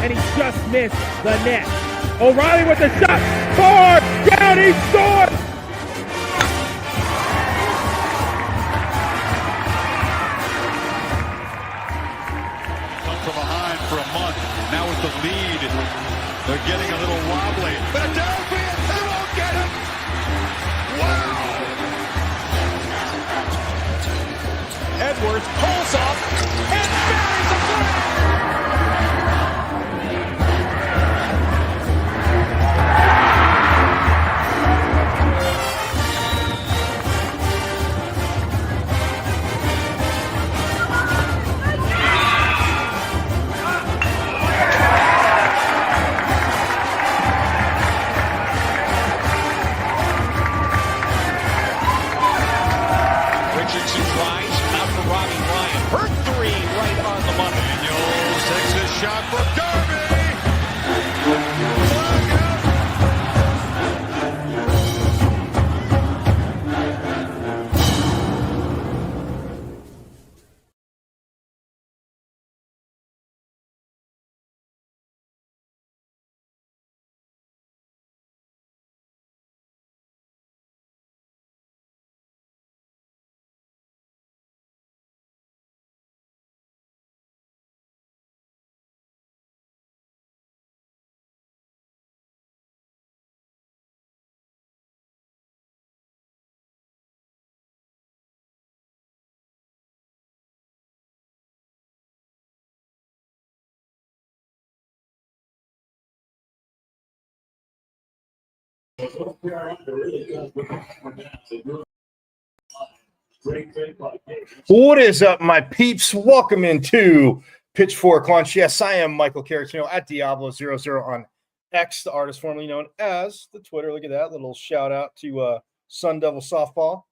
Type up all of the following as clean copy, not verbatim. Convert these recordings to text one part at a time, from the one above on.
And he just missed the net. O'Reilly with the shot. Far down, he scored! Come from behind for a month. Now with the lead, they're getting a little wobbly. Philadelphia, they won't get him! Wow! Edwards pulls up and buries the flag! Shot from Derby! What is up, my peeps? Welcome into Pitchfork Lunch. Yes, I am Michael Caratino at Diablo00 on X, the artist formerly known as the Twitter. Look at that little shout out to Sun Devil Softball.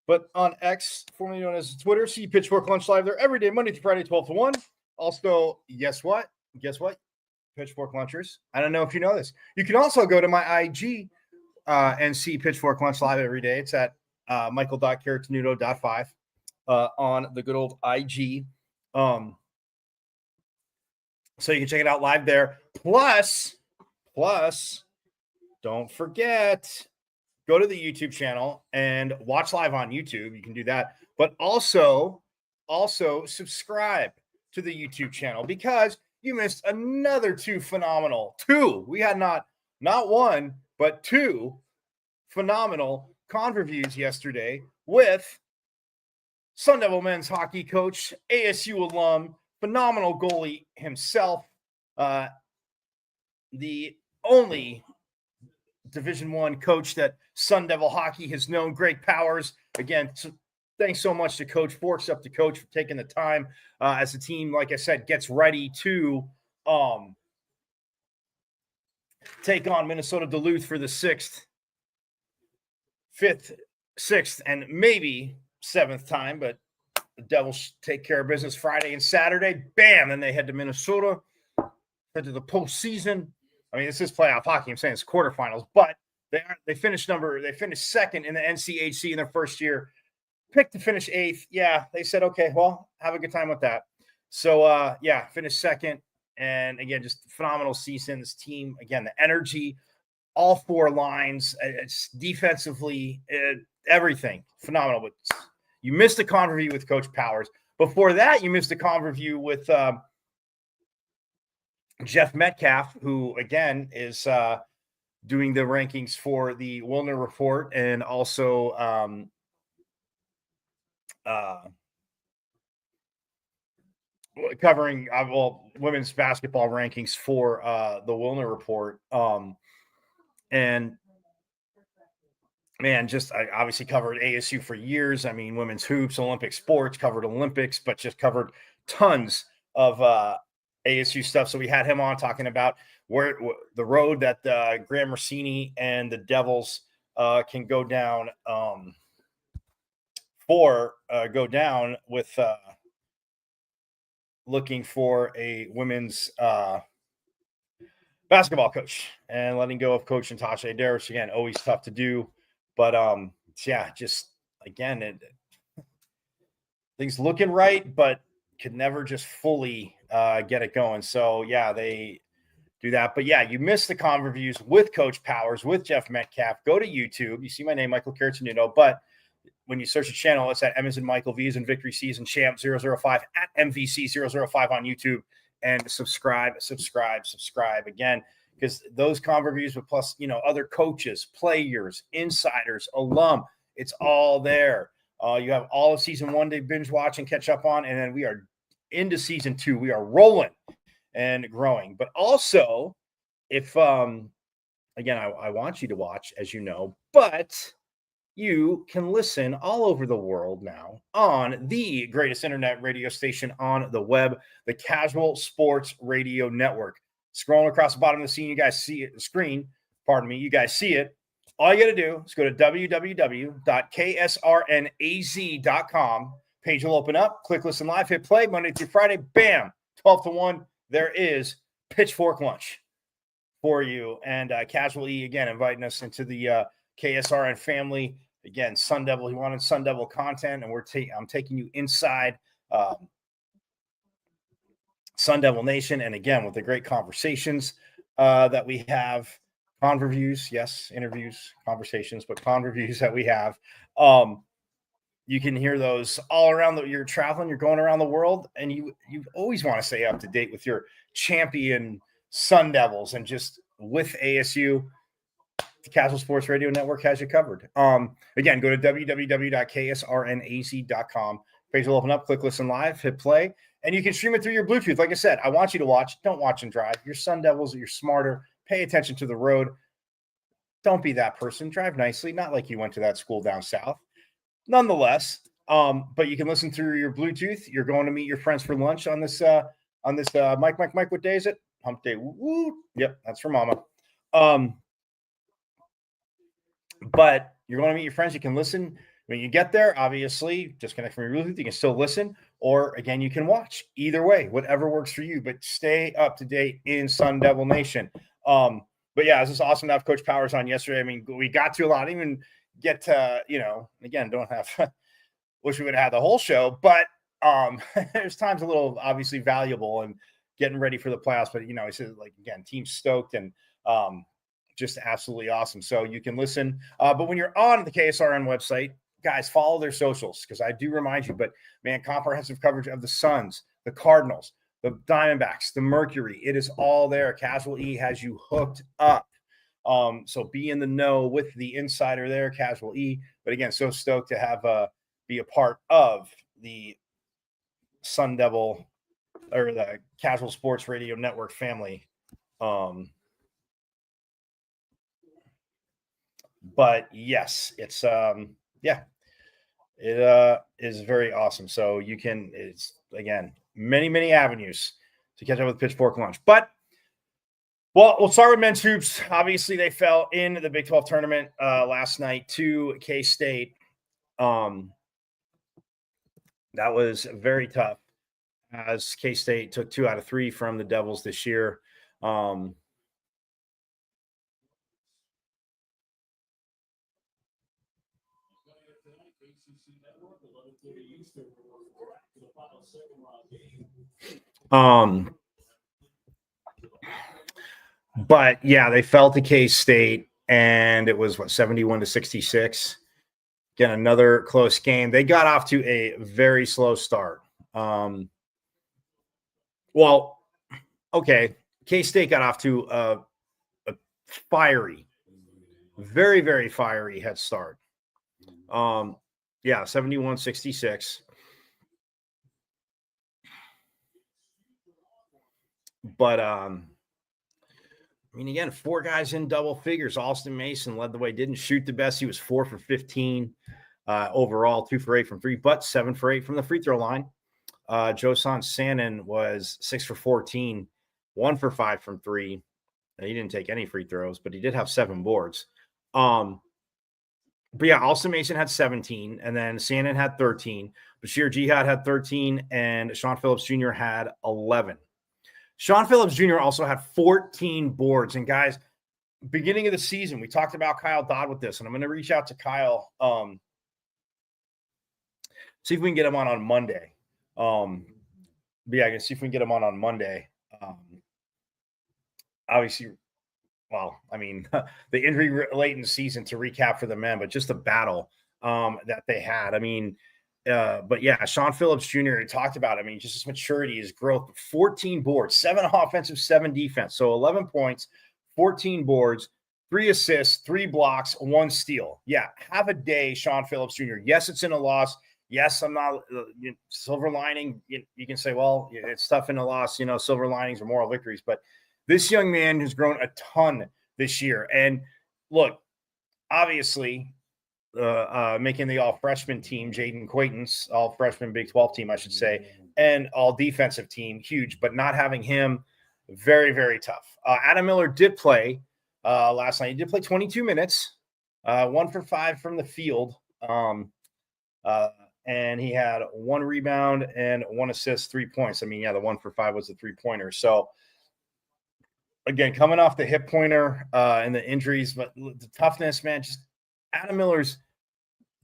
But on X, formerly known as Twitter, see Pitchfork Lunch live there every day, Monday through Friday, 12 to 1. Also, guess what? Pitchfork Lunchers. I don't know if you know this. You can also go to my IG and see Pitchfork Lunch live every day. It's at michael.caratinudo.5 on the good old IG. So you can check it out live there. Plus, don't forget, go to the YouTube channel and watch live on YouTube. You can do that. But also subscribe to the YouTube channel because you missed another two. We had not one, but two phenomenal con reviews yesterday with Sun Devil men's hockey coach, ASU alum, phenomenal goalie himself, the only Division I coach that Sun Devil hockey has known, Greg Powers. Again, thanks so much to Coach Forks, up to Coach, for taking the time as the team, like I said, gets ready to take on Minnesota Duluth for the fifth, sixth, and maybe seventh time, but the Devils take care of business Friday and Saturday. Bam! And they head to Minnesota, head to the postseason. I mean, this is playoff hockey. I'm saying it's quarterfinals, but they finished second in the NCHC in their first year, picked to finish 8th. Yeah, they said, okay, well, have a good time with that. So, yeah, finished second. And again, just phenomenal season. This team, again, the energy, all 4 lines, it's defensively, everything phenomenal. But you missed a conversation with Coach Powers. Before that, you missed a conversation with Jeff Metcalf, who again is doing the rankings for the Wilner Report and also covering women's basketball rankings for the Wilner Report. And man, just I obviously covered ASU for years. I mean, women's hoops, Olympic sports, covered Olympics, but just covered tons of ASU stuff. So we had him on talking about where the road that Graham Rossini and the Devils can go down go down with looking for a women's basketball coach and letting go of Coach Natasha Tday, which again, always tough to do. But yeah, just again, things looking right, but could never just fully get it going. So yeah, they do that. But yeah, you missed the conversations with Coach Powers, with Jeff Metcalf. Go to YouTube. You see my name, Michael Carrotino, but when you search the channel, it's at Emmons and Michael V's and Victory Season Champ 005 at MVC 005 on YouTube. And subscribe again, because those conversations with plus, other coaches, players, insiders, alum, it's all there. You have all of season 1 to binge watch and catch up on. And then we are into season 2. We are rolling and growing. But also, if, again, I want you to watch, as you know, but you can listen all over the world now on the greatest internet radio station on the web, the Casual Sports Radio Network. Scrolling across the bottom of the screen, you guys see it. The screen, pardon me, you guys see it. All you got to do is go to www.ksrnaz.com. Page will open up. Click listen live. Hit play Monday through Friday. Bam, 12 to 1. There is Pitchfork Lunch for you. And Casual E again inviting us into the KSRN family. Again, Sun Devil, he wanted Sun Devil content, and I'm taking you inside Sun Devil Nation. And again, with the great conversations that we have, conversations, yes, interviews, conversations, but conversations that we have, you can hear those all around. You're traveling, you're going around the world, and you always want to stay up to date with your champion Sun Devils, and just with ASU. The Casual Sports Radio Network has you covered. Again, go to www.ksrnaz.com. Page will open up, click listen live, hit play, and you can stream it through your Bluetooth. Like I said, I want you to watch. Don't watch and drive. You're Sun Devils. You're smarter. Pay attention to the road. Don't be that person. Drive nicely. Not like you went to that school down south. Nonetheless, but you can listen through your Bluetooth. You're going to meet your friends for lunch on this Mike. What day is it? Hump day. Woo. Yep, that's for Mama. But you're going to meet your friends. You can listen when you get there. Obviously, disconnect from your Bluetooth. You can still listen, or again, you can watch. Either way, whatever works for you. But stay up to date in Sun Devil Nation. But yeah, it's just awesome to have Coach Powers on yesterday. I mean, we got to a lot. I didn't even get to, again, don't have. Wish we would have had the whole show, but there's times a little obviously valuable and getting ready for the playoffs. But he said, like, again, team stoked and just absolutely awesome. So you can listen. But when you're on the KSRN website, guys, follow their socials, because I do remind you, but man, comprehensive coverage of the Suns, the Cardinals, the Diamondbacks, the Mercury. It is all there. Casual E has you hooked up. So be in the know with the insider there, Casual E. But again, so stoked to have be a part of the Sun Devil or the Casual Sports Radio Network family. But yes, it's it is very awesome. So it's again many avenues to catch up with Pitchfork Lunch. But we'll start with men's hoops. Obviously, they fell in the Big 12 tournament last night to K-State. That was very tough, as K-State took 2 out of 3 from the Devils this year. But yeah, they fell to K-State, and it was 71-66. Again, another close game. They got off to a very slow start. Well, okay, K-State got off to a fiery, very, very fiery head start. Yeah, 71-66. But I mean, again, 4 guys in double figures. Austin Mason led the way, didn't shoot the best. He was 4 for 15 overall, 2 for 8 from 3, but 7 for 8 from the free throw line. Josan Sannon was 6 for 14, 1 for 5 from 3. He didn't take any free throws, but he did have 7 boards. But yeah, Austin Mason had 17, and then Sannon had 13. Bashir Jihad had 13, and Sean Phillips Jr. had 11. Sean Phillips Jr. also had 14 boards. And guys, beginning of the season, we talked about Kyle Dodd with this, and I'm going to reach out to Kyle, see if we can get him on Monday. But yeah, I can see if we can get him on Monday. Obviously, well, I mean, the injury late in the season to recap for the men, but just the battle that they had. I mean, but yeah, Sean Phillips Jr. talked about, I mean, just his maturity, his growth, 14 boards, 7 offensive, 7 defense. So 11 points, 14 boards, 3 assists, 3 blocks, 1 steal. Yeah, have a day, Sean Phillips Jr. Yes, it's in a loss. Yes, I'm not silver lining. You can say, well, it's tough in a loss, silver linings are moral victories. But this young man has grown a ton this year. And look, obviously, making the all-freshman team, Jaden Quaintance, all-freshman Big 12 team, I should say, and all-defensive team, huge. But not having him, very, very tough. Adam Miller did play last night. He did play 22 minutes, 1 for 5 from the field. And he had 1 rebound and 1 assist, 3 points. I mean, yeah, the 1 for 5 was the 3-pointer. So, again, coming off the hip pointer and the injuries, but the toughness, man, just Adam Miller's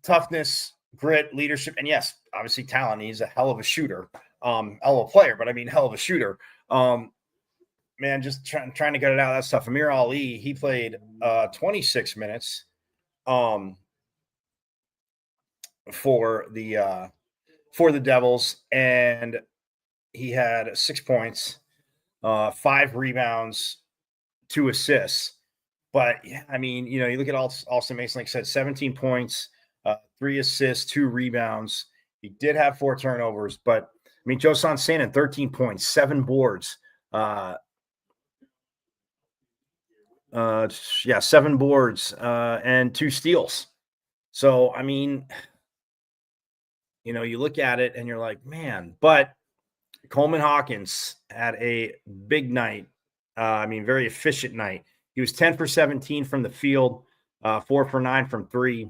toughness, grit, leadership, and yes, obviously talent. He's a hell of a shooter, hell of a player, but I mean, hell of a shooter. Man, just trying to get it out of that stuff. Amir Ali, he played 26 minutes for the Devils, and he had 6 points, 5 rebounds, 2 assists. But yeah, I mean, you look at Austin Mason, like I said, 17 points, 3 assists, 2 rebounds. He did have 4 turnovers, but I mean, Josan Sannon, 13 points, 7 boards. 7 boards and 2 steals. So, I mean, you look at it and you're like, man, but Coleman Hawkins had a big night. Very efficient night. He was 10 for 17 from the field, 4 for 9 from 3.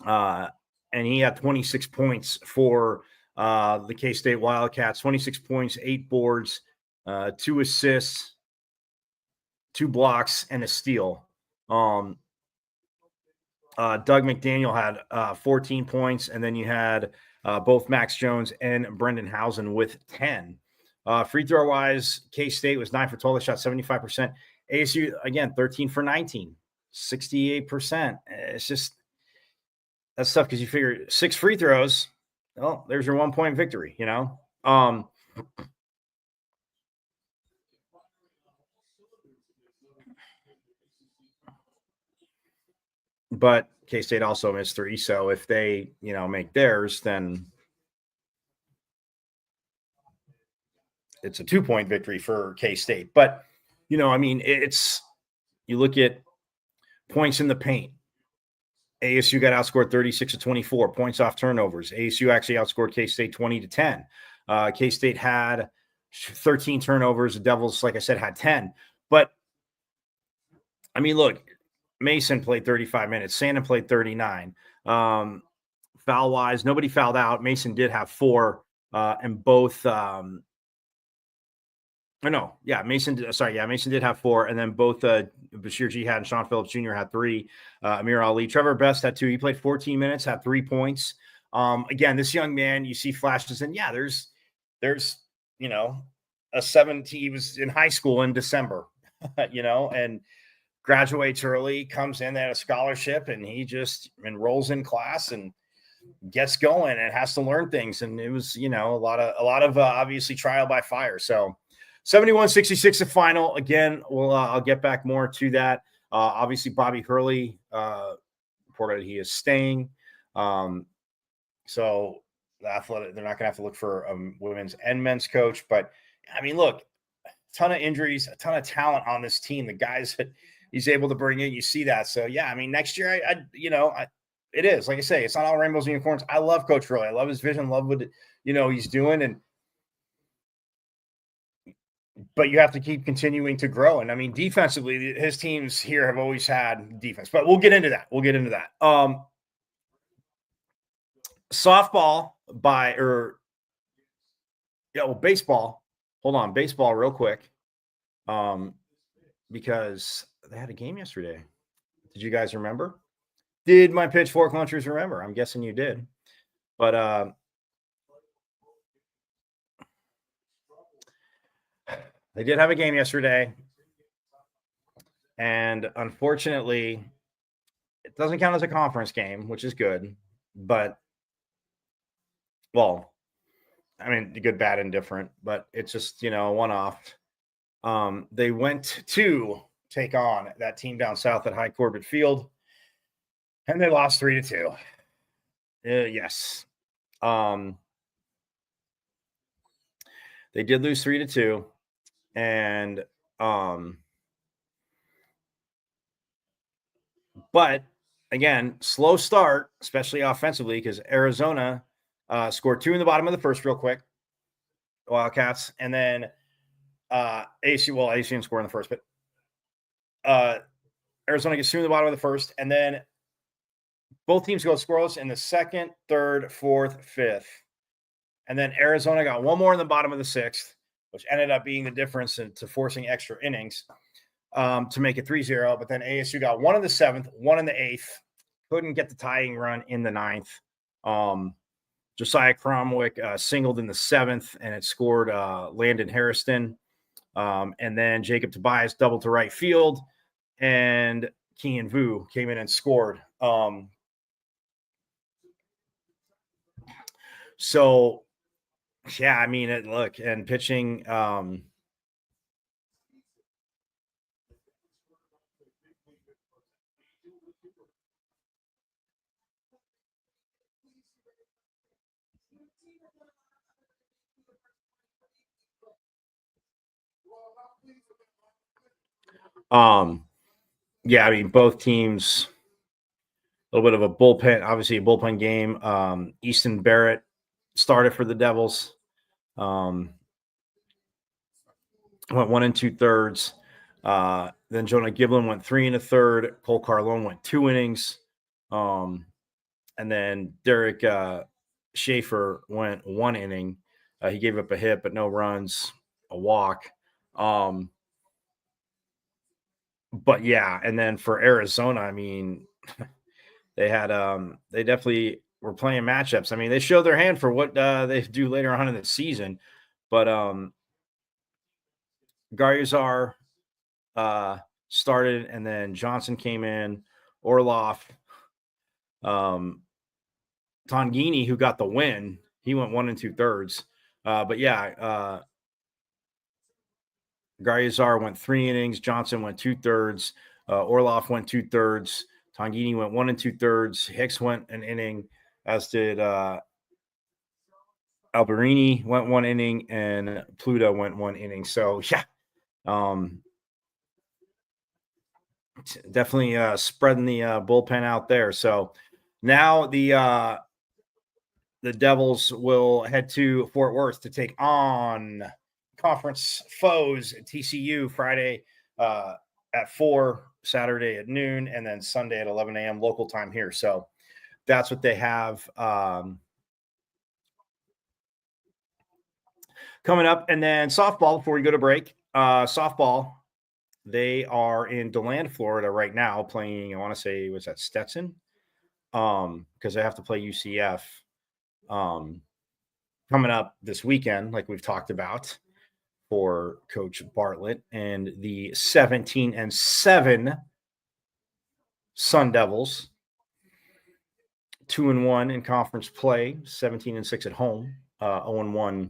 And he had 26 points for the K-State Wildcats, 26 points, 8 boards, 2 assists, 2 blocks, and a steal. Doug McDaniel had 14 points, and then you had both Max Jones and Brendan Housen with 10. Free throw wise, K-State was 9 for 12. They shot 75%. ASU, again, 13 for 19, 68%. It's just, that's tough because you figure 6 free throws, well, there's your 1-point victory, But K-State also missed 3. So if they, make theirs, then it's a 2-point victory for K-State. But, it's, you look at points in the paint. ASU got outscored 36-24, points off turnovers. ASU actually outscored K-State 20-10. K-State had 13 turnovers. The Devils, like I said, had 10. But, look, Mason played 35 minutes. Sannon played 39. Foul-wise, nobody fouled out. Mason did have 4, and both No, yeah, Mason did have 4, and then both Bashir Jihad and Sean Phillips Jr. had 3. Amir Ali, Trevor Best had 2. He played 14 minutes, had 3 points. Again, this young man, you see flashes, and yeah, there's a 17. He was in high school in December, and graduates early, comes in at a scholarship, and he just enrolls in class and gets going and has to learn things. And it was, a lot of obviously trial by fire. So 71-66 the final. Again, I'll get back more to that. Obviously, Bobby Hurley reported he is staying. So the Athletic, they're not going to have to look for a women's and men's coach. But I mean, look, a ton of injuries, a ton of talent on this team. The guys that he's able to bring in, you see that. So yeah, I mean, next year, it is, like I say, it's not all rainbows and unicorns. I love Coach Hurley. I love his vision, love what he's doing, but you have to keep continuing to grow. And I mean, defensively, his teams here have always had defense. But we'll get into that. Softball baseball. Hold on, baseball real quick. Because they had a game yesterday. Did you guys remember? Did my Pitchfork Lunchers remember? I'm guessing you did. But they did have a game yesterday. And unfortunately, it doesn't count as a conference game, which is good. But, well, I mean, good, bad, and different. But it's just, a one-off. They went to take on that team down south at High Corbett Field. And they lost 3-2. Yes. They did lose 3-2. And but again, slow start, especially offensively, because Arizona scored 2 in the bottom of the first real quick. Wildcats. And then ASU didn't score in the first, but Arizona gets 2 in the bottom of the first, and then both teams go scoreless in the second, third, fourth, fifth. And then Arizona got 1 more in the bottom of the 6th, which ended up being the difference to forcing extra innings to make it 3-0. But then ASU got 1 in the 7th, 1 in the 8th. Couldn't get the tying run in the 9th. Josiah Cromwick singled in the 7th, and it scored Landon Harrison. And then Jacob Tobias doubled to right field, and Kian Vu came in and scored. So, yeah, I mean, look, and pitching. Yeah, I mean, both teams, a little bit of a bullpen, obviously a bullpen game. Easton Barrett started for the Devils. Went 1 2/3. Then Jonah Giblin went 3 1/3. Cole Carlone went 2 innings. And then Derek Schaefer went 1 inning. He gave up a hit, but no runs, a walk. But yeah, and then for Arizona, I mean, they definitely were playing matchups. I mean, they showed their hand for what they do later on in the season, but Garyazar started, and then Johnson came in, Orloff, Tongini, who got the win, he went 1 2/3. But yeah, Garyazar went 3 innings, Johnson went 2/3, Orloff went 2/3, Tongini went 1 2/3, Hicks went an inning, as did Alberini went 1 inning, and Pluto went 1 inning. So yeah, definitely spreading the bullpen out there. So now the Devils will head to Fort Worth to take on conference foes TCU Friday at 4, Saturday at noon, and then Sunday at 11 a.m. local time here. So that's what they have. coming up. And then softball, before we go to break, softball, they are in DeLand, Florida right now playing, I want to say, was that Stetson? Because they have to play UCF coming up this weekend, like we've talked about, for Coach Bartlett and the 17-7 Sun Devils, 2-1 in conference play, 17-6 at home, 0-1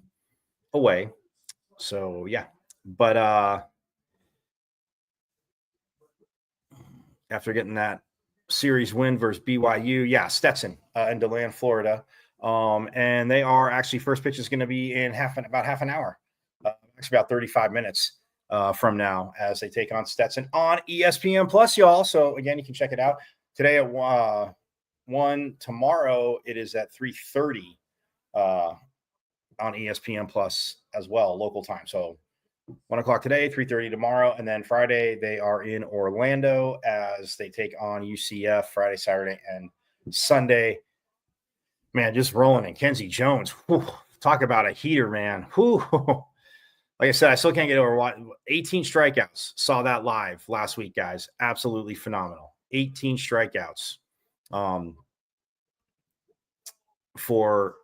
away. So yeah, but after getting that series win versus BYU, yeah, Stetson in DeLand, Florida, and they are actually, first pitch is going to be in about half an hour, actually about 35 minutes from now, as they take on Stetson on ESPN Plus, y'all. So again, you can check it out today at 1. Tomorrow it is at 3:30 on ESPN Plus as well, local time. So 1 o'clock today, 3:30 tomorrow, and then Friday they are in Orlando as they take on UCF Friday, Saturday, and Sunday. Man, just rolling in Kenzie Jones. Whew, talk about a heater, man. Whew. Like I said, I still can't get over 18 strikeouts. Saw that live last week, guys. Absolutely phenomenal. 18 strikeouts for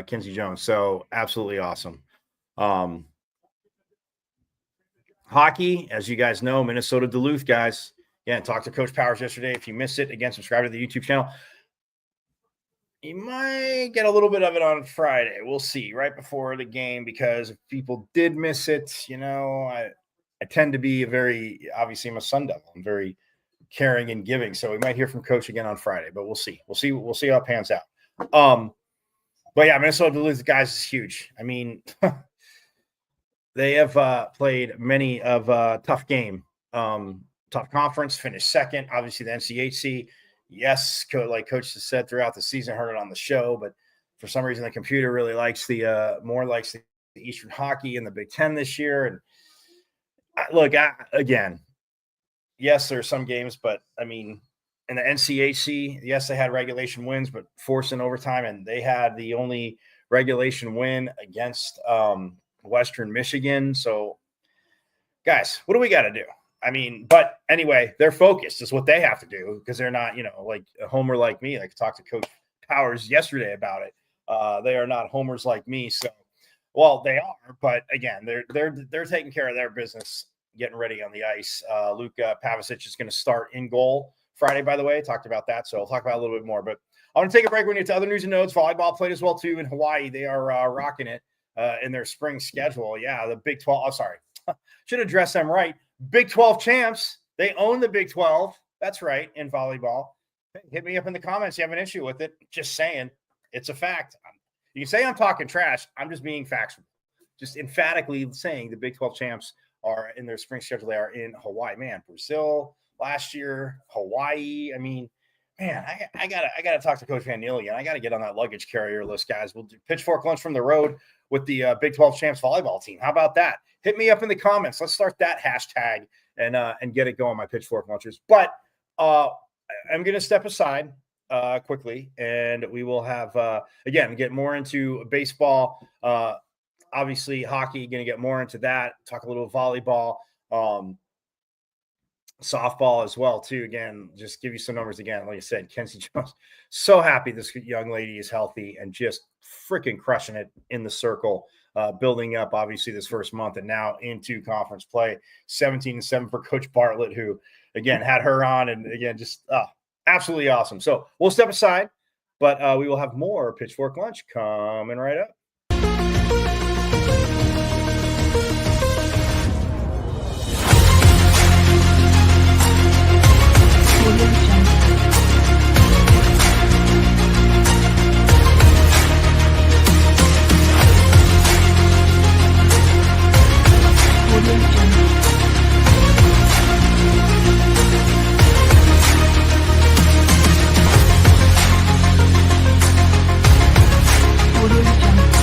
Kenzie Jones. So absolutely awesome. Hockey, as you guys know, Minnesota Duluth, guys. Again, talked to Coach Powers yesterday. If you missed it, again, subscribe to the YouTube channel. You might get a little bit of it on Friday. We'll see right before the game, because if people did miss it, you know, I tend to be obviously I'm a Sun Devil. I'm very caring and giving. So we might hear from Coach again on Friday, but we'll see. We'll see how it pans out. But yeah, Minnesota Duluth, guys, is huge. I mean, they have played many of tough game, tough conference, finished second, obviously the NCHC. Yes, like Coach has said throughout the season, heard it on the show, but for some reason the computer really likes the Eastern Hockey and the Big Ten this year. And again, yes, there are some games, but I mean, in the NCHC, yes, they had regulation wins, but forced in overtime, and they had the only regulation win against Western Michigan. So, guys, what do we got to do? I mean, but anyway, they're focused is what they have to do, because they're not, like a homer like me. Like, talked to Coach Powers yesterday about it. They are not homers like me. So, well, they are, but again, they're taking care of their business, getting ready on the ice. Luka Pavicic is going to start in goal Friday, by the way. Talked about that, so I'll talk about it a little bit more. But I want to take a break. When we get to other news and notes. Volleyball played as well too in Hawaii. They are rocking it in their spring schedule. Yeah, the Big 12. Oh, sorry, should address them right. Big 12 champs. They own the Big 12. That's right, in volleyball. Hit me up in the comments. You have an issue with it. Just saying. It's a fact. You can say I'm talking trash. I'm just being factual. Just emphatically saying the Big 12 champs are in their spring schedule. They are in Hawaii. Man, Brazil last year, Hawaii. I mean, man, I gotta talk to Coach Van Neal again. I gotta get on that luggage carrier list, guys. We'll do pitchfork lunch from the road with the Big 12 champs volleyball team. How about that? Hit me up in the comments. Let's start that hashtag and get it going, my pitchfork lunchers. But I'm going to step aside quickly, and we will have, again, get more into baseball. Obviously, hockey, going to get more into that. Talk a little volleyball, softball as well, too. Again, just give you some numbers again. Like I said, Kenzie Jones, so happy this young lady is healthy and just freaking crushing it in the circle. Building up, obviously, this first month and now into conference play. 17-7 for Coach Bartlett, who, again, had her on. And, again, just absolutely awesome. So we'll step aside, but we will have more Pitchfork Lunch coming right up. Audio Jungle.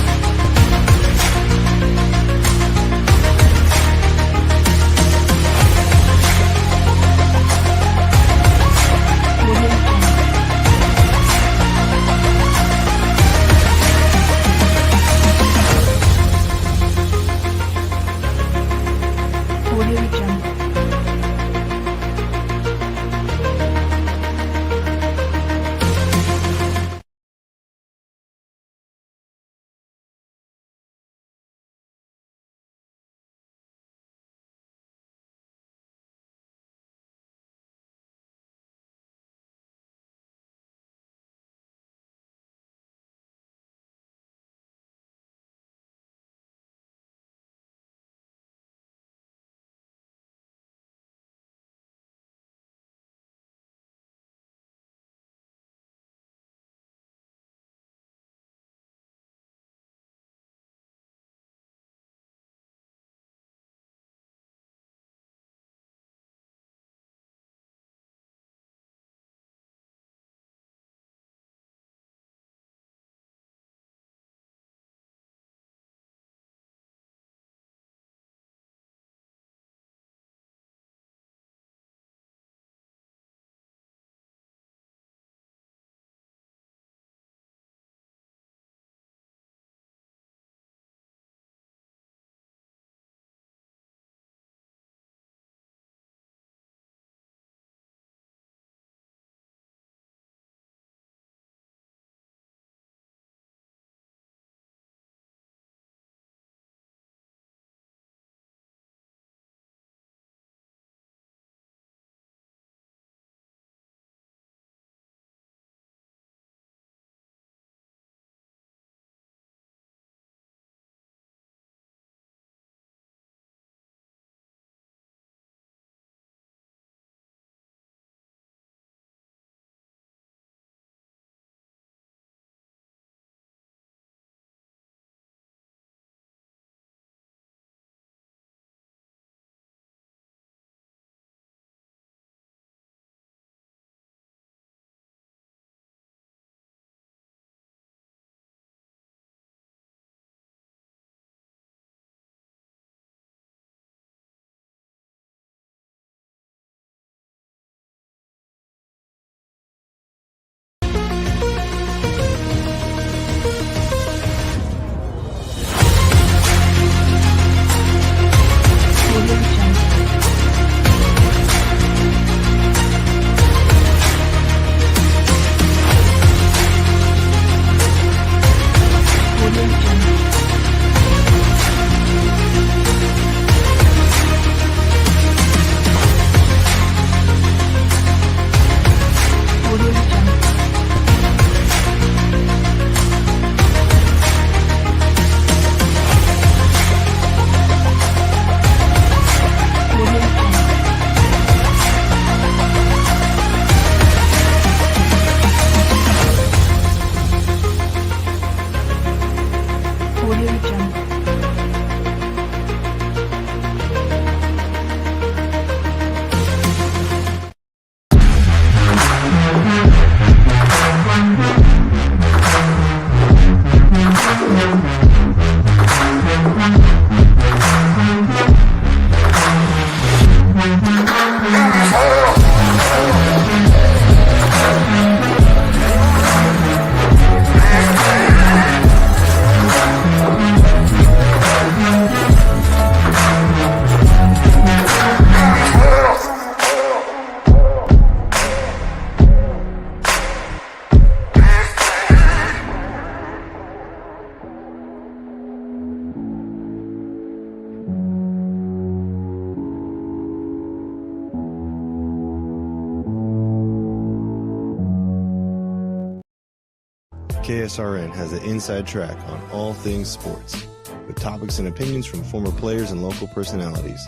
KSRN has an inside track on all things sports, with topics and opinions from former players and local personalities.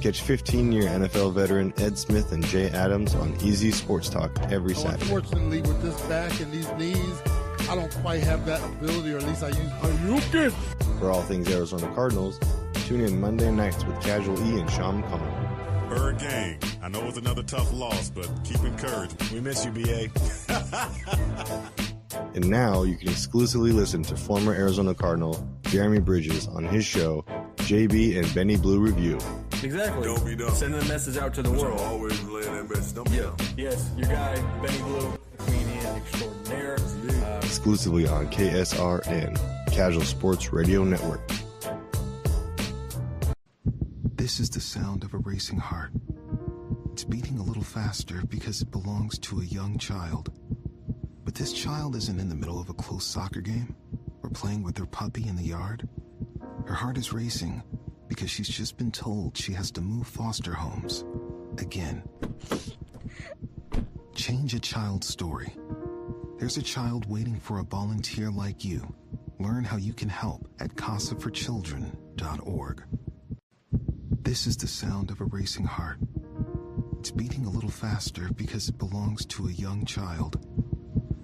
Catch 15-year NFL veteran Ed Smith and Jay Adams on Easy Sports Talk every Saturday. Unfortunately, with this back and these knees, I don't quite have that ability, or at least I use. For all things Arizona Cardinals, tune in Monday nights with Casual E and Sean McConnell. Bird Gang, I know it was another tough loss, but keep encouraging. We miss you, BA. And now you can exclusively listen to former Arizona Cardinal Jeremy Bridges on his show, JB and Benny Blue Review. Exactly. Don't be dumb. Sending a message out to the world. Always relaying that message. Don't be dumb. Yes, your guy, Benny Blue, comedian extraordinaire. Exclusively on KSRN, Casual Sports Radio Network. This is the sound of a racing heart. It's beating a little faster because it belongs to a young child. But this child isn't in the middle of a close soccer game or playing with her puppy in the yard. Her heart is racing because she's just been told she has to move foster homes again. Change a child's story. There's a child waiting for a volunteer like you. Learn how you can help at casaforchildren.org. This is the sound of a racing heart. It's beating a little faster because it belongs to a young child.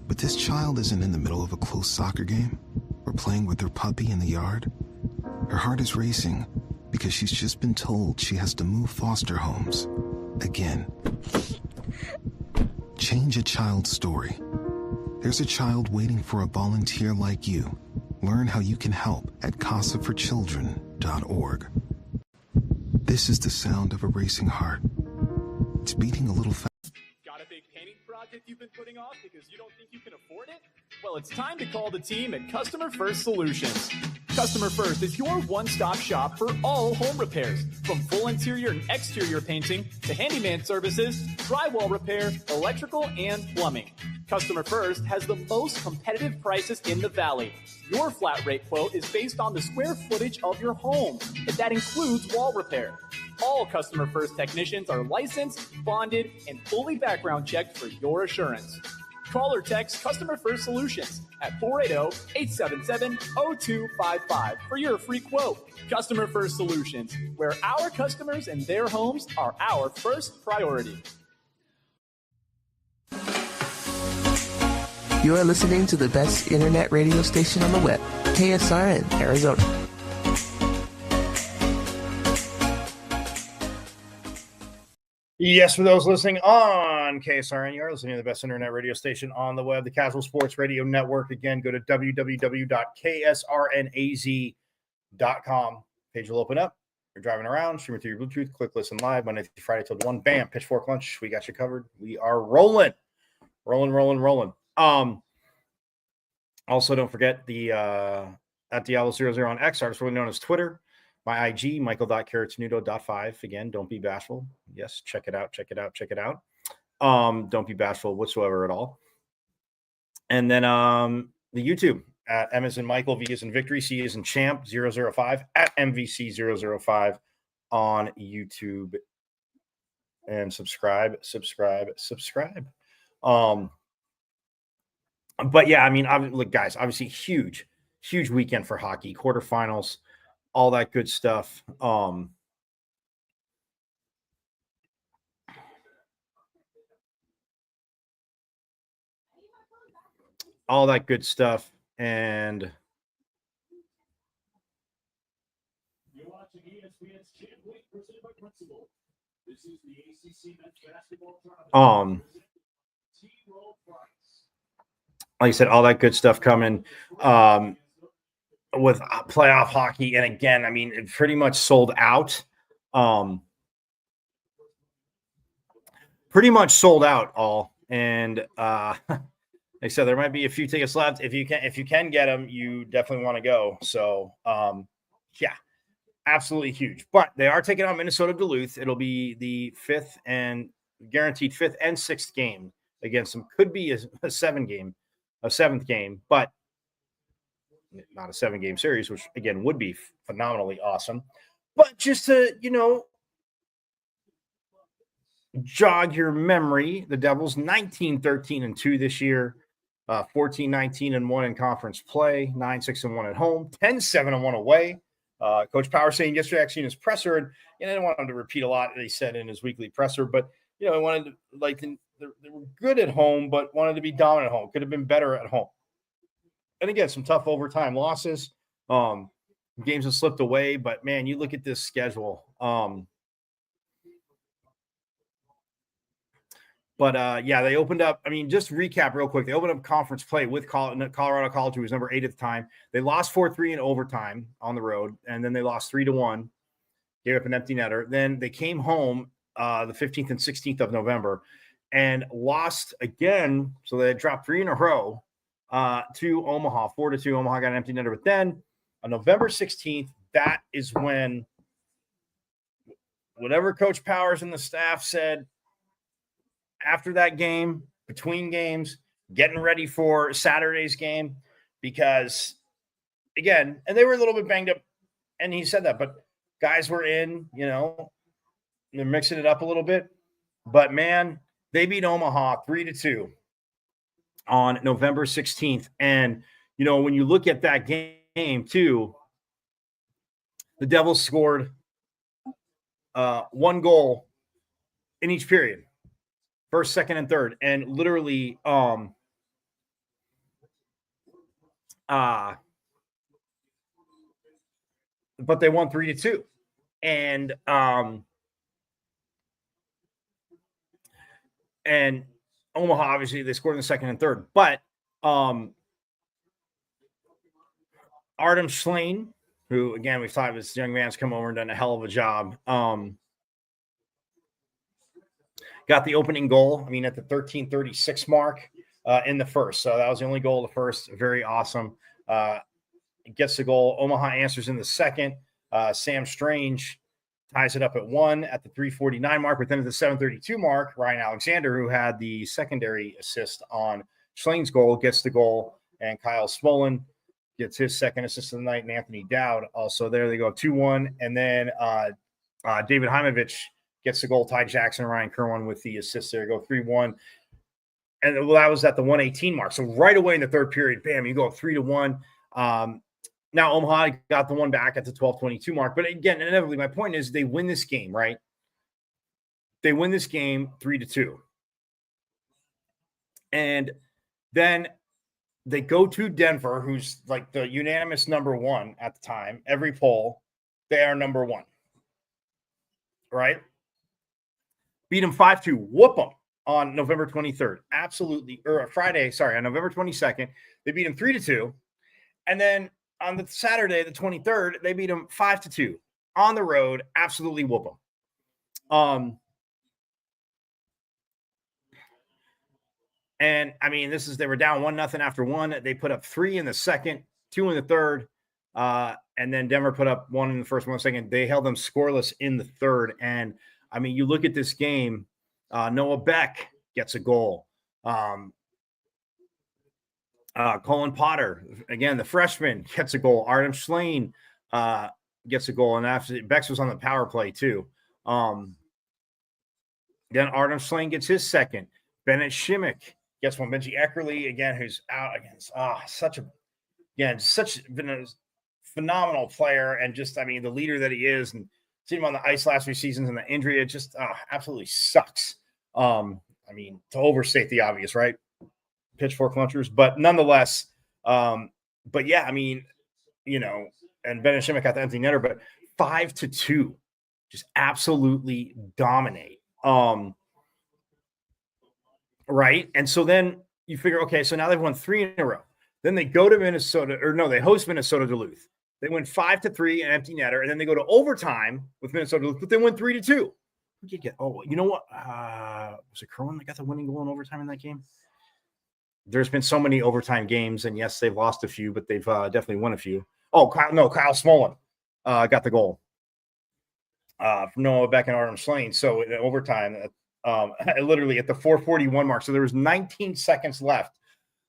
But this child isn't in the middle of a close soccer game or playing with her puppy in the yard. Her heart is racing because she's just been told she has to move foster homes again. Change a child's story. There's a child waiting for a volunteer like you. Learn how you can help at casaforchildren.org. This is the sound of a racing heart. It's beating a little fast. Got a big painting project you've been putting off because you don't think you can afford it? Well, it's time to call the team at Customer First Solutions. Customer First is your one-stop shop for all home repairs, from full interior and exterior painting to handyman services, drywall repair, electrical, and plumbing. Customer First has the most competitive prices in the Valley. Your flat rate quote is based on the square footage of your home, and that includes wall repair. All Customer First technicians are licensed, bonded, and fully background checked for your assurance. Call or text Customer First Solutions at 480-877-0255 for your free quote. Customer First Solutions, where our customers and their homes are our first priority. You are listening to the best internet radio station on the web, KSRN, Arizona. Yes, for those listening on KSRN, you are listening to the best internet radio station on the web, the Casual Sports Radio Network. Again, go to www.ksrnaz.com. Page will open up. You're driving around, streaming through your Bluetooth, click listen live, Monday through Friday till 1. Bam, Pitchfork Lunch. We got you covered. We are rolling. Rolling. Also, don't forget the at Diablo00 on X, artist formerly known as Twitter. My IG, michael.caratnudo.5. Again, don't be bashful. Yes, check it out. Don't be bashful whatsoever at all. And then the YouTube at M as in Michael, V as in Victory, C as in Champ 005 at MVC005 on YouTube. And subscribe. But yeah, I mean, look, guys, obviously huge weekend for hockey, quarterfinals, all that good stuff. All that good stuff. And you're watching ESPN's Champ League presented by Principal. This is the ACC men's basketball tournament. Like I said, all that good stuff coming with playoff hockey. And again, I mean, it pretty much sold out. All. And like I said, there might be a few tickets left. If you can get them, you definitely want to go. So yeah, absolutely huge. But they are taking on Minnesota Duluth. It'll be the guaranteed fifth and sixth game against them. Could be a seventh game, but not a 7-game series, which again would be phenomenally awesome. But just to, jog your memory, the Devils 19-13-2 this year. 14-19-1 in conference play, 9-6-1 at home, 10-7-1 away. Coach Power saying yesterday, actually in his presser, and I didn't want him to repeat a lot that he said in his weekly presser, but he wanted to, like, they were good at home, but wanted to be dominant at home. Could have been better at home. And again, some tough overtime losses. Games have slipped away, but man, you look at this schedule. Yeah, they opened up. I mean, just to recap real quick. They opened up conference play with Colorado College, who was number 8 at the time. They lost 4-3 in overtime on the road, and then they lost 3-1, gave up an empty netter. Then they came home the 15th and 16th of November and lost again. So they dropped 3 in a row to Omaha, 4-2. Omaha got an empty netter. But then on November 16th, that is when whatever Coach Powers and the staff said, after that game, between games, getting ready for Saturday's game, because again, and they were a little bit banged up, and he said that, but guys were in, they're mixing it up a little bit. But man, they beat Omaha 3-2 on November 16th. And, when you look at that game too, the Devils scored 1 goal in each period. First, second, and third, and literally, but they won 3-2, and Omaha, obviously, they scored in the second and third, but Artem Schlain, who again we've thought this young man's come over and done a hell of a job. Got the opening goal, at the 13:36 mark in the first. So that was the only goal of the first. Very awesome. Gets the goal. Omaha answers in the second. Sam Strange ties it up at 1 at the 3:49 mark. But then at the 7:32 mark, Ryan Alexander, who had the secondary assist on Schlain's goal, gets the goal. And Kyle Smolin gets his second assist of the night. And Anthony Dowd also there. They go 2-1. And then David Heimovich gets the goal. Ty Jackson and Ryan Kerwin with the assist there. Go 3-1. And that was at the 1:18 mark. So right away in the third period, bam, you go 3-1. Now Omaha got the one back at the 12:22 mark. But again, inevitably, my point is they win this game, right? They win this game 3-2. And then they go to Denver, who's like the unanimous number 1 at the time. Every poll, they are number 1. Right? Beat them 5-2, whoop them on November 23rd. Absolutely. Or Friday, on November 22nd. They beat them 3-2. And then on the Saturday, the 23rd, they beat them 5-2 on the road. Absolutely whoop them. And they were down 1-0 after 1. They put up 3 in the second, 2 in the third. And then Denver put up 1 in the first, 1 in the second. They held them scoreless in the third. And you look at this game, Noah Beck gets a goal. Colin Potter, again, the freshman, gets a goal. Artem Schlain gets a goal. And after Bex was on the power play too. Then Artem Schlain gets his second. Bennett Shimmick gets one. Benji Eckerly, again, who's out against been a phenomenal player. And just, the leader that he is, and seen him on the ice last few seasons, and the injury, it just absolutely sucks. To overstate the obvious, right? Pitchfork lunchers, but nonetheless, and Bennett Shimmick got the empty netter, but 5-2, just absolutely dominate. Right. And so then you figure, okay, so now they've won 3 in a row. Then they go to Minnesota, they host Minnesota Duluth. They win 5-3, an empty netter, and then they go to overtime with Minnesota Duluth, but they win 3-2. You know what? Was it Kerwin that got the winning goal in overtime in that game? There's been so many overtime games, and yes, they've lost a few, but they've definitely won a few. Kyle Smolin got the goal from Noah Beck and Artem Schlain. So in overtime, literally at the 4:41 mark. So there was 19 seconds left.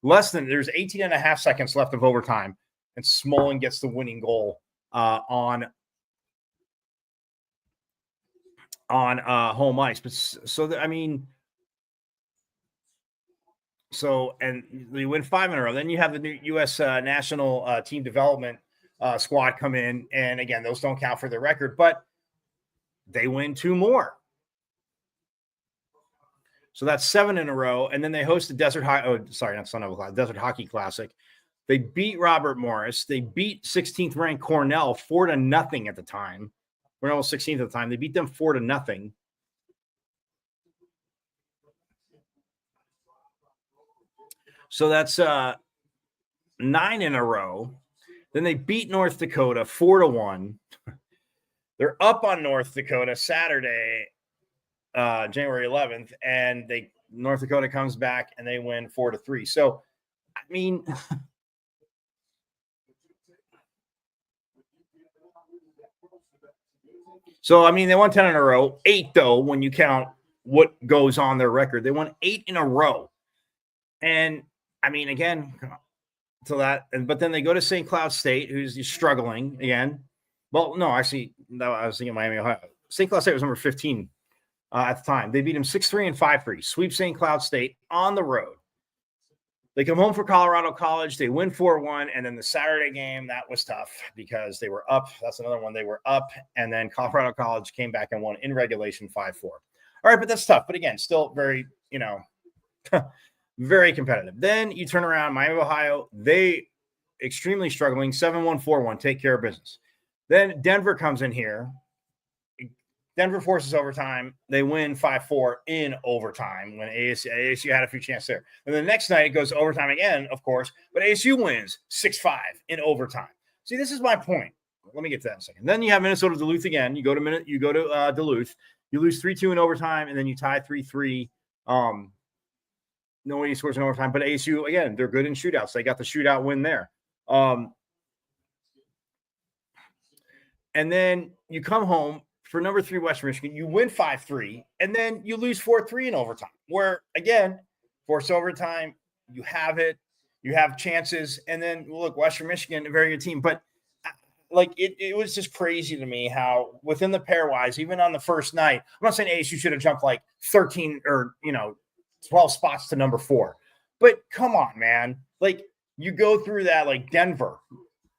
There's 18 and a half seconds left of overtime, and Smolin gets the winning goal on home ice. But So, and you win 5 in a row. Then you have the new U.S. National Team Development squad come in. And again, those don't count for their record, but they win 2 more. So that's 7 in a row. And then they host the Desert Hockey Classic. They beat Robert Morris. They beat 16th ranked Cornell 4-0 at the time. Cornell was 16th at the time. They beat them 4-0. So that's 9 in a row. Then they beat North Dakota 4-1. They're up on North Dakota Saturday, January 11th, and North Dakota comes back and they win 4-3. So, I mean, they won 10 in a row. 8 though, when you count what goes on their record, they won 8 in a row. And I mean, again, but then they go to St. Cloud State, who's struggling again. Well, no, actually, no, I was thinking Miami, Ohio. St. Cloud State was number 15 at the time. They beat them 6-3 and 5-3. Sweep St. Cloud State on the road. They come home for Colorado College. They win 4-1. And then the Saturday game, that was tough because they were up. That's another one. They were up. And then Colorado College came back and won in regulation 5-4. All right, but that's tough. But again, still very, very competitive. Then you turn around, Miami, Ohio. They extremely struggling, 7-1, 4-1, take care of business. Then Denver comes in here. Denver forces overtime. They win 5-4 in overtime when ASU had a few chances there. And the next night it goes overtime again, of course, but ASU wins 6-5 in overtime. See, this is my point. Let me get to that in a second. Then you have Minnesota Duluth again. You go to Duluth. You lose 3-2 in overtime, and then you tie 3-3. Nobody scores in overtime, but ASU, again, they're good in shootouts. They got the shootout win there. And then you come home for number 3 Western Michigan. You win 5-3, and then you lose 4-3 in overtime, where, again, force overtime, you have it. You have chances. And then, look, Western Michigan, a very good team. But, it was just crazy to me how within the pairwise, even on the first night, I'm not saying ASU should have jumped 13 or, 12 spots to number 4. But come on, man. You go through that, Denver.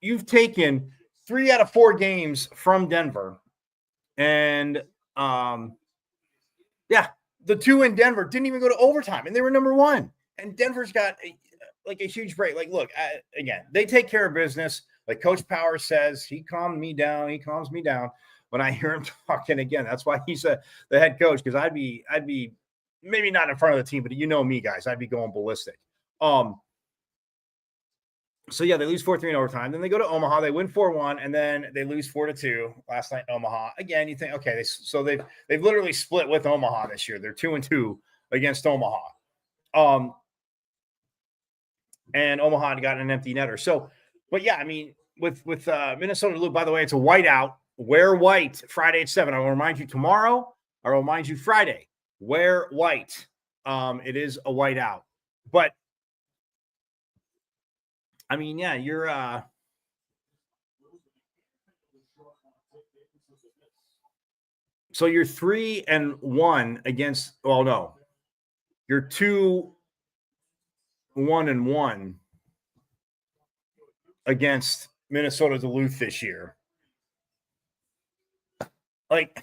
You've taken 3 out of 4 games from Denver. And, the 2 in Denver didn't even go to overtime, and they were number 1. And Denver's got a huge break. Again, they take care of business. Like Coach Powers says, he calmed me down. He calms me down when I hear him talking again. That's why he's the head coach, because I'd be maybe not in front of the team, but me, guys, I'd be going ballistic. So, yeah, they lose 4-3 in overtime. Then they go to Omaha. They win 4-1, and then they lose 4-2 last night in Omaha. Again, you think, okay, they've literally split with Omaha this year. They're 2-2 against Omaha. And Omaha got an empty netter. So, but yeah, with Minnesota Duluth, by the way, it's a whiteout. Wear white Friday at 7. I will remind you tomorrow. I will remind you Friday. Wear white. It is a whiteout. But you're so you're 3-1 against, well, no. You're 2-1-1 against Minnesota Duluth this year. But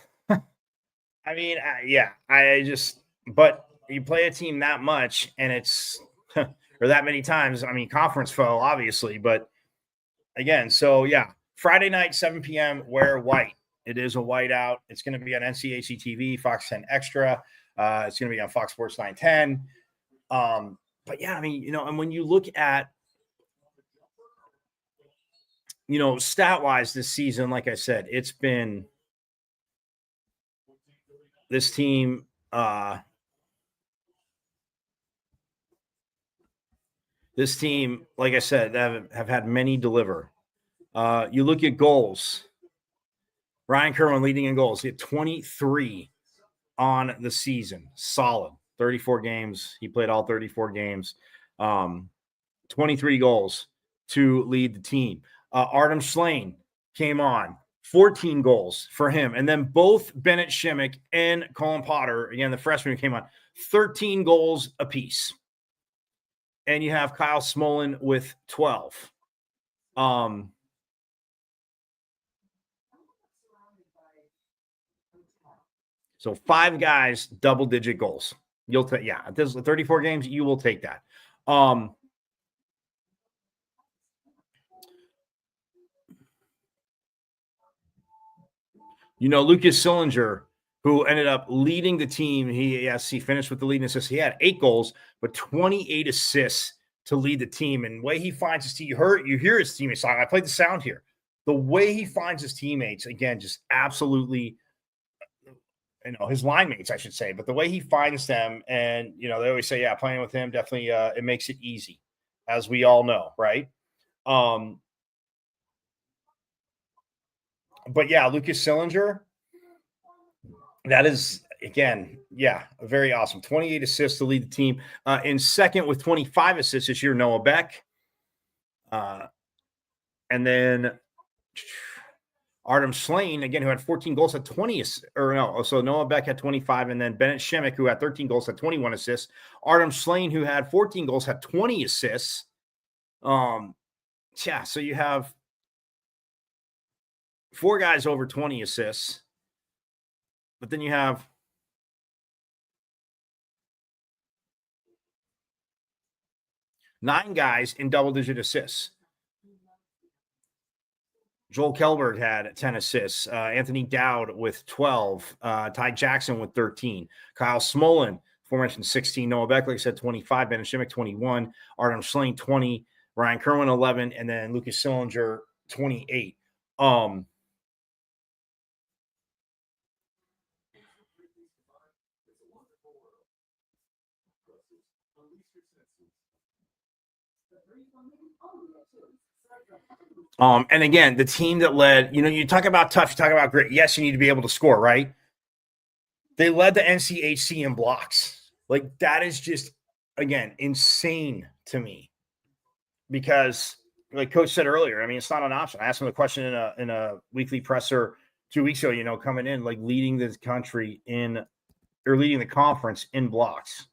you play a team that much and it's or that many times, conference foe, obviously, but again, so yeah, Friday night, 7 p.m., wear white. It is a whiteout. It's going to be on NCAC TV, Fox 10 Extra. It's going to be on Fox Sports 910. But yeah, and when you look at, stat-wise this season, like I said, it's been this team, like I said, have had many deliver. You look at goals. Ryan Kerwin leading in goals. He had 23 on the season. Solid. 34 games. He played all 34 games. 23 goals to lead the team. Artem Schlain came on. 14 goals for him. And then both Bennett Shimmick and Colin Potter, again, the freshman who came on, 13 goals apiece. and you have Kyle Smolin with 12. So 5 guys, double-digit goals. You'll take, yeah. This is 34 games. You will take that. Lucas Sillinger, who ended up leading the team. He finished with the lead in assists. He had 8 goals, but 28 assists to lead the team. And the way he finds his team, you hear his teammates. I played the sound here. The way he finds his teammates, again, just absolutely, his line mates, I should say, but the way he finds them, and, they always say, playing with him, definitely, it makes it easy, as we all know, right? But Lucas Sillinger, that is, again, very awesome. 28 assists to lead the team. In second with 25 assists this year, Noah Beck. And then Artem Slane, again, who had 14 goals, had 20 so Noah Beck had 25, and then Bennett Shemek, who had 13 goals, had 21 assists. Artem Slane, who had 14 goals, had 20 assists. So you have 4 guys over 20 assists, but then you have 9 guys in double-digit assists. Joel Kelberg had 10 assists. Anthony Dowd with 12. Ty Jackson with 13. Kyle Smolin, aforementioned 16. Noah Beck, like I said, 25. Ben Shimmick, 21. Artem Slane, 20. Ryan Kerwin, 11. And then Lucas Sillinger, 28. And again, the team that led, you talk about tough, you talk about grit. Yes, you need to be able to score, right? They led the NCHC in blocks. Like, that is just, again, insane to me. Because, like Coach said earlier, it's not an option. I asked him a question in a weekly presser 2 weeks ago, coming in, like, leading the country leading the conference in blocks.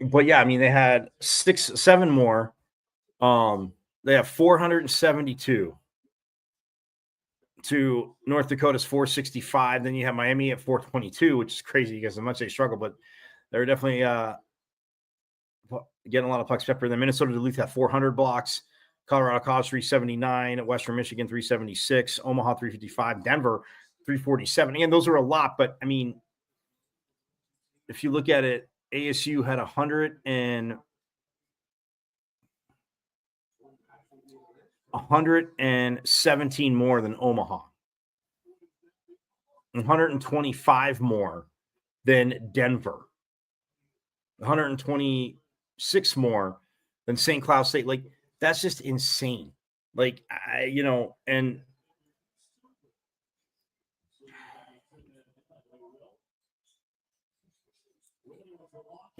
But they had 7 more. They have 472 to North Dakota's 465. Then you have Miami at 422, which is crazy because how much they struggle, but they're definitely getting a lot of pucks pepper. Then Minnesota Duluth had 400 blocks. Colorado College 379, Western Michigan 376, Omaha 355, Denver 347. And those are a lot, but if you look at it, ASU had 117 more than Omaha, 125 more than Denver, 126 more than St. Cloud State. Like, that's just insane. Like,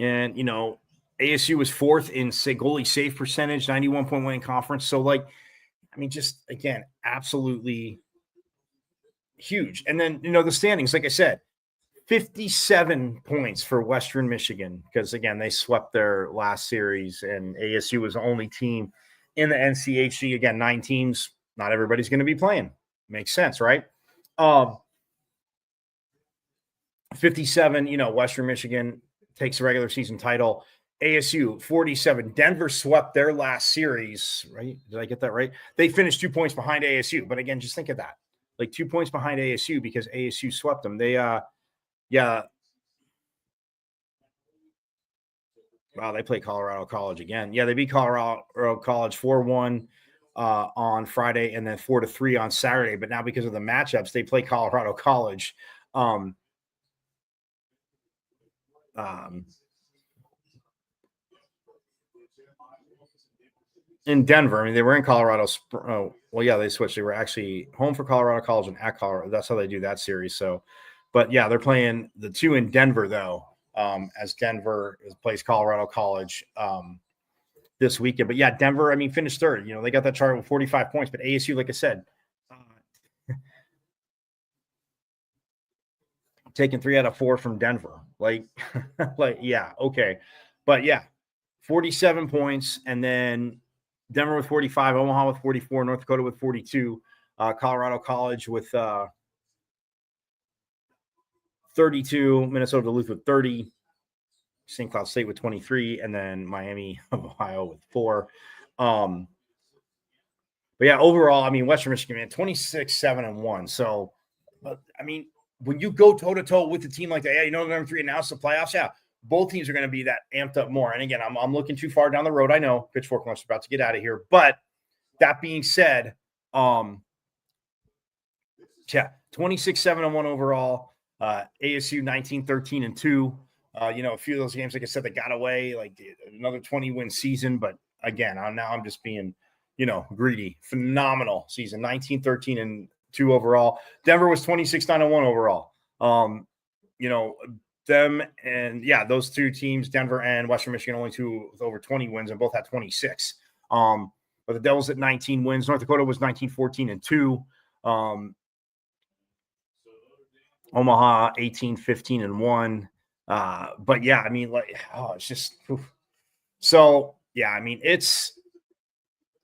and ASU was 4th in goalie save percentage, 91.1 in conference. So, like, just, again, absolutely huge. And then, the standings, like I said, 57 points for Western Michigan because, again, they swept their last series, and ASU was the only team in the NCHC. Again, 9 teams. Not everybody's going to be playing. Makes sense, right? 57, Western Michigan takes the regular season title. ASU 47. Denver swept their last series, right? Did I get that right? They finished 2 points behind ASU. But again, just think of that. Like, 2 points behind ASU because ASU swept them. They wow, they play Colorado College again. Yeah, they beat Colorado College 4-1 on Friday and then 4-3 on Saturday. But now because of the matchups, they play Colorado College. In Denver. They were in Colorado. They switched. They were actually home for Colorado College and at Colorado. That's how they do that series. So, but they're playing the 2 in Denver though, as Denver plays Colorado College. this weekend. But yeah, Denver, I mean, finished third. You know, they got that chart with 45 points, but ASU, like I said, taking 3 out of 4 from Denver. Like, yeah, okay. But yeah, 47 points. And then Denver with 45, Omaha with 44, North Dakota with 42, Colorado College with 32, Minnesota Duluth with 30, St. Cloud State with 23, and then Miami of Ohio with 4. But yeah, overall, I mean, Western Michigan, man, 26-7-1. So, I mean, when you go toe-to-toe with a team like that, yeah, you know, number 3 announced the playoffs, yeah, both teams are going to be that amped up more. And again, I'm looking too far down the road. I know Pitchfork Lunch is about to get out of here. But that being said, yeah, 26-7-1 overall. ASU 19-13-2. You know, a few of those games, like I said, that got away, like another 20-win season. But again, I'm just being, you know, greedy. Phenomenal season, 19-13-2 overall. Denver was 26-9-1 overall. You know, them and yeah, those two teams, Denver and Western Michigan, only two with over 20 wins, and both had 26. But the Devils at 19 wins. North Dakota was 19-14-2. Omaha 18-15-1. But yeah, I mean, like, oh, it's just so yeah. I mean, it's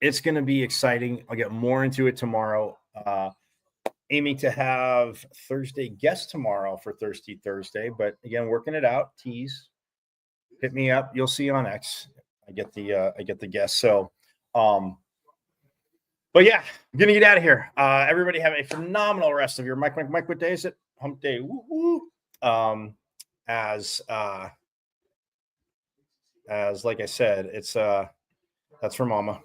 going to be exciting. I'll get more into it tomorrow. Aiming to have Thursday guest tomorrow for Thirsty Thursday, but again, working it out. Tease, hit me up. You'll see on X. I get the guest. So, but yeah, I'm gonna get out of here. Everybody have a phenomenal rest of your Mike. What day is it? Hump day. Woo-woo. As like I said, it's that's for Mama.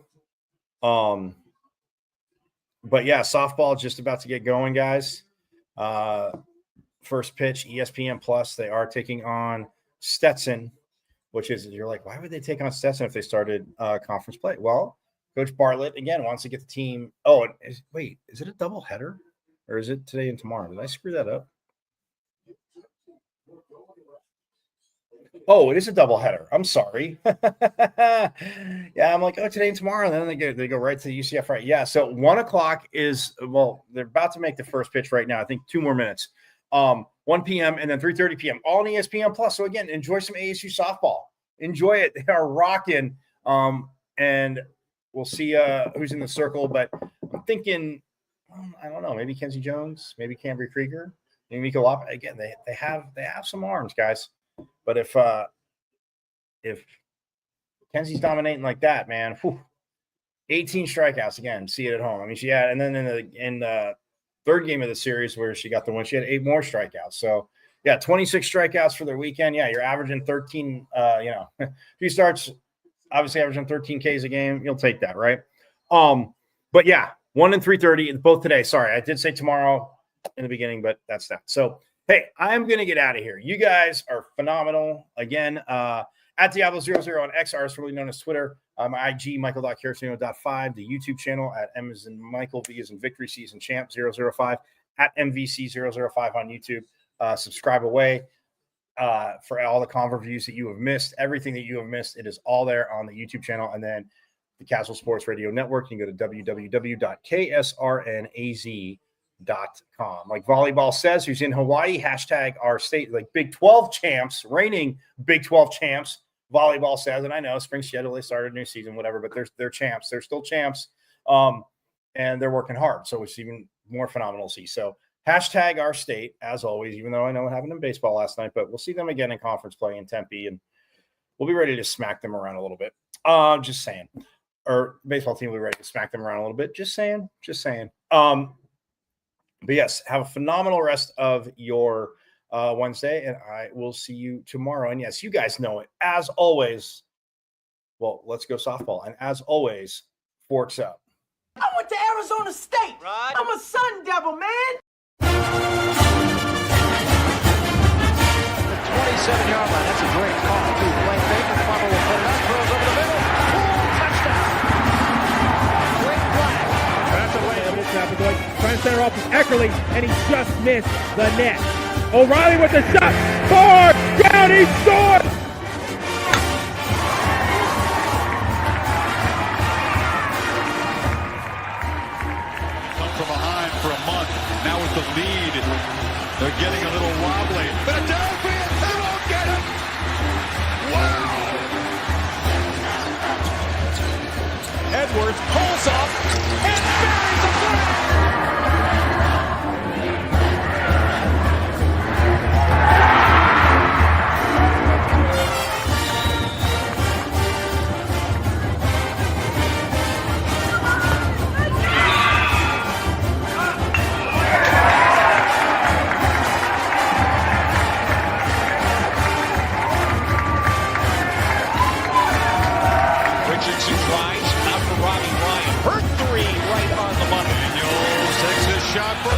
But yeah, softball just about to get going, guys. First pitch, ESPN Plus. They are taking on Stetson, which is, you're like, why would they take on Stetson if they started conference play? Well, Coach Bartlett again wants to get the team. Oh, wait, is it a double header or is it today and tomorrow? Did I screw that up? Oh, it is a doubleheader. I'm sorry. Yeah, I'm like, oh, today and tomorrow. And then they go right to the UCF, right? Yeah. So 1 o'clock is, well, they're about to make the first pitch right now. I think 2 more minutes. 1 p.m. and then 3:30 p.m. All on ESPN Plus. So again, enjoy some ASU softball. Enjoy it. They are rocking. And we'll see who's in the circle. But I'm thinking, I don't know, maybe Kenzie Jones, maybe Cambry Krieger, maybe Miko Lop. Again, they have some arms, guys. But if Kenzie's dominating like that, man, 18 strikeouts again. See it at home. I mean, she had, and then in the third game of the series where she got the win, she had 8 more strikeouts. So yeah, 26 strikeouts for their weekend. Yeah, you're averaging 13. You know, if he starts obviously averaging 13 Ks a game, you'll take that, right? But yeah, 1 and 3:30 both today. Sorry, I did say tomorrow in the beginning, but that's that. So. Hey, I'm going to get out of here. You guys are phenomenal. Again, at Diablo00 on X, formerly known as Twitter. My IG, Michael.Caracino.5. The YouTube channel at M as in Michael, V as in Victory, C as in Champ 005. At MVC005 on YouTube. Subscribe away for all the convo reviews that you have missed. Everything that you have missed, it is all there on the YouTube channel. And then the Castle Sports Radio Network. You can go to www.ksrnaz.com. Like volleyball says, who's in Hawaii, hashtag our state, like Big 12 champs, reigning Big 12 champs. Volleyball says, and I know spring schedule, they started a new season, whatever, but they're champs. They're still champs. And they're working hard. So it's even more phenomenal to see. So hashtag our state, as always, even though I know what happened in baseball last night, but we'll see them again in conference play in Tempe, and we'll be ready to smack them around a little bit. Just saying. Or baseball team will be ready to smack them around a little bit. Just saying. But yes, have a phenomenal rest of your Wednesday, and I will see you tomorrow. And yes, you guys know it. As always, well, let's go softball. And as always, forks up. I went to Arizona State. Right. I'm a Sun Devil, man. The 27-yard line. That's a great call, too. Blaine Baker, Farmer will put it up, throws over the middle. Touchdown. Great play. That's a way. Trying to center off with Eckerly, and he just missed the net. O'Reilly with the shot. Far down, he scores! from behind for a month. Now with the lead, they're getting a little wobbly. Philadelphia, they won't get him. Wow. Edwards pulls up and buries a flag. Richardson tries, out for Robbie Ryan. Her three right on the money. Daniels takes his shot for